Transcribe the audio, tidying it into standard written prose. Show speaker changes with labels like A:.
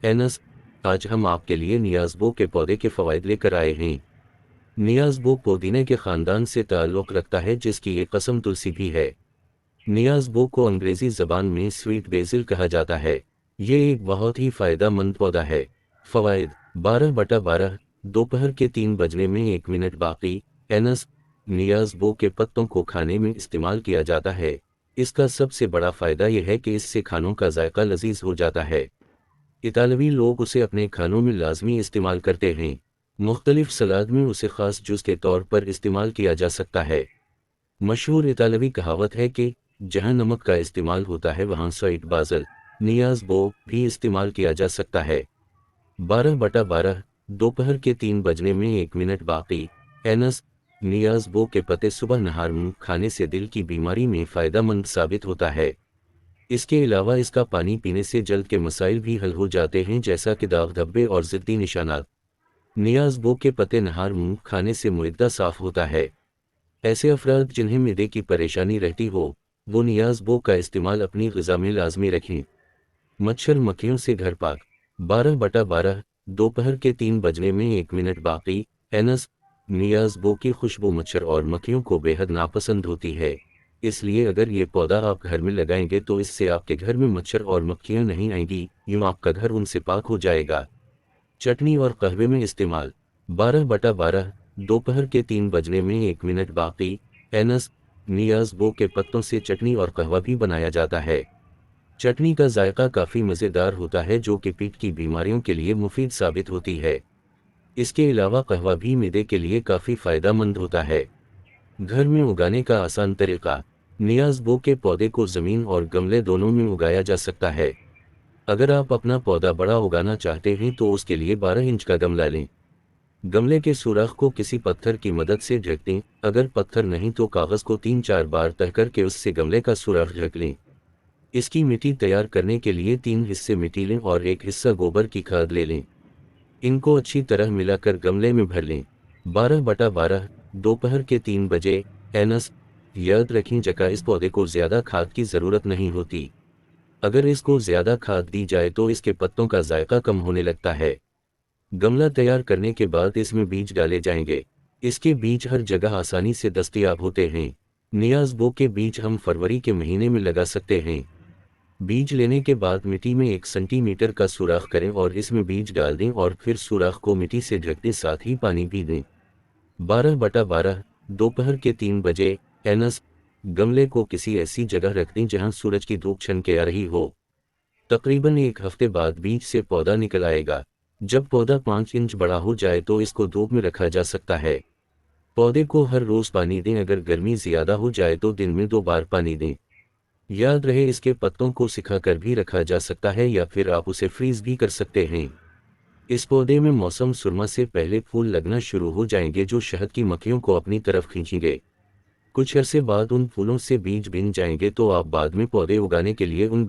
A: Anus, आज हम आपके लिए नियाज़बो के पौधे के फ़वाइद लेकर आए हैं। नियाज़बो पुदीने के ख़ानदान से ताल्लुक़ रखता है जिसकी एक कस्म तुलसी भी है। नियाज़बो को अंग्रेज़ी ज़बान में स्वीट बेसिल कहा जाता है। ये एक बहुत ही फ़ायदेमंद पौधा है। फ़वाइद 12/12 दोपहर के 3 बजने में 1 मिनट बाकी। एनस, नियाज़बो के पत्तों को खाने में इस्तेमाल किया जाता है। इसका सबसे बड़ा फ़ायदा यह है कि इससे खानों का जायका लजीज हो जाता है। इतालवी लोग उसे अपने खानों में लाजमी इस्तेमाल करते हैं। मुख्तलिफ सलाद में उसे ख़ास जूस के तौर पर इस्तेमाल किया जा सकता है। मशहूर इतालवी कहावत है कि जहाँ नमक का इस्तेमाल होता है वहाँ स्वीट बाज़ल, नियाज़बो भी इस्तेमाल किया जा सकता है। 12/12 दोपहर के 3 बजने में 1 मिनट बाकी। एनस, नियाज़बो के पत्ते सुबह नहार मुँह खाने से दिल की बीमारी में फ़ायदेमंद साबित होता है। इसके अलावा इसका पानी पीने से जल्द के मसाइल भी हल हो जाते हैं जैसा कि दाग धब्बे और ज़िद्दी निशानात। नियाज़बो के पत्ते नहार मुँह खाने से मुइद्दा साफ़ होता है। ऐसे अफराद जिन्हें मिदे की परेशानी रहती हो वो नियाज़बो का इस्तेमाल अपनी ग़िज़ा में लाजमी रखें। मच्छर मक्खियों से घर पाक 12/12 दोपहर के 3 बजने में 1 मिनट बाकी। एनस, नियाज़बो की खुशबू मच्छर और मक्खियों को बेहद नापसंद होती है। इसलिए अगर ये पौधा आप घर में लगाएंगे तो इससे आपके घर में मच्छर और मक्खियाँ नहीं आएंगी, यूँ आपका घर उनसे पाक हो जाएगा। चटनी और कहवे में इस्तेमाल 12/12 दोपहर के 3 बजने में 1 मिनट बाकी। एनस, नियाज़बो के पत्तों से चटनी और कहवा भी बनाया जाता है। चटनी का जायका काफ़ी मज़ेदार होता है जो कि पेट की बीमारियों के लिए मुफीद साबित होती है। इसके अलावा कहवा भी मिदे के लिए काफ़ी फ़ायदेमंद होता है। घर में उगाने का आसान तरीका। नियाज़बो के पौधे को ज़मीन और गमले दोनों में उगाया जा सकता है। अगर आप अपना पौधा बड़ा उगाना चाहते हैं तो उसके लिए 12 इंच का गमला लें। गमले के सुराख को किसी पत्थर की मदद से ढक दें। अगर पत्थर नहीं तो कागज़ को 3-4 बार तह करके उससे गमले का सुराख ढक लें। इसकी मिट्टी तैयार करने के लिए 3 हिस्से मिट्टी लें और 1 हिस्सा गोबर की खाद ले लें। इनको अच्छी तरह मिलाकर गमले में भर लें। 12/12 दोपहर के 3 बजे। एनस, याद रखें जगह इस पौधे को ज़्यादा खाद की ज़रूरत नहीं होती। अगर इसको ज़्यादा खाद दी जाए तो इसके पत्तों का जायका कम होने लगता है। गमला तैयार करने के बाद इसमें बीज डाले जाएंगे। इसके बीज हर जगह आसानी से दस्तयाब होते हैं। नियाज़बो के बीज हम फरवरी के महीने में लगा सकते हैं। बीज लेने के बाद मिट्टी में 1 सेंटीमीटर का सुराख करें और इसमें बीज डाल दें और फिर सुराख को मिट्टी से ढक दें, साथ ही पानी भी दें। 12/12 दोपहर के 3 बजे। एनस, गमले को किसी ऐसी जगह रख दें जहां सूरज की धूप छनके आ रही हो। तकरीबन 1 हफ्ते बाद बीज से पौधा निकल आएगा। जब पौधा 5 इंच बड़ा हो जाए तो इसको धूप में रखा जा सकता है। पौधे को हर रोज़ पानी दें। अगर गर्मी ज़्यादा हो जाए तो दिन में 2 बार पानी दें। याद रहे इसके पत्तों को सिखाकर भी रखा जा सकता है या फिर आप उसे फ्रीज भी कर सकते हैं। इस पौधे में मौसम सुरमा से पहले फूल लगना शुरू हो जाएंगे जो शहद की मक्खियों को अपनी तरफ खींचेंगे। कुछ अरसे बाद उन फूलों से बीज बिन जाएंगे तो आप बाद में पौधे उगाने के लिए उन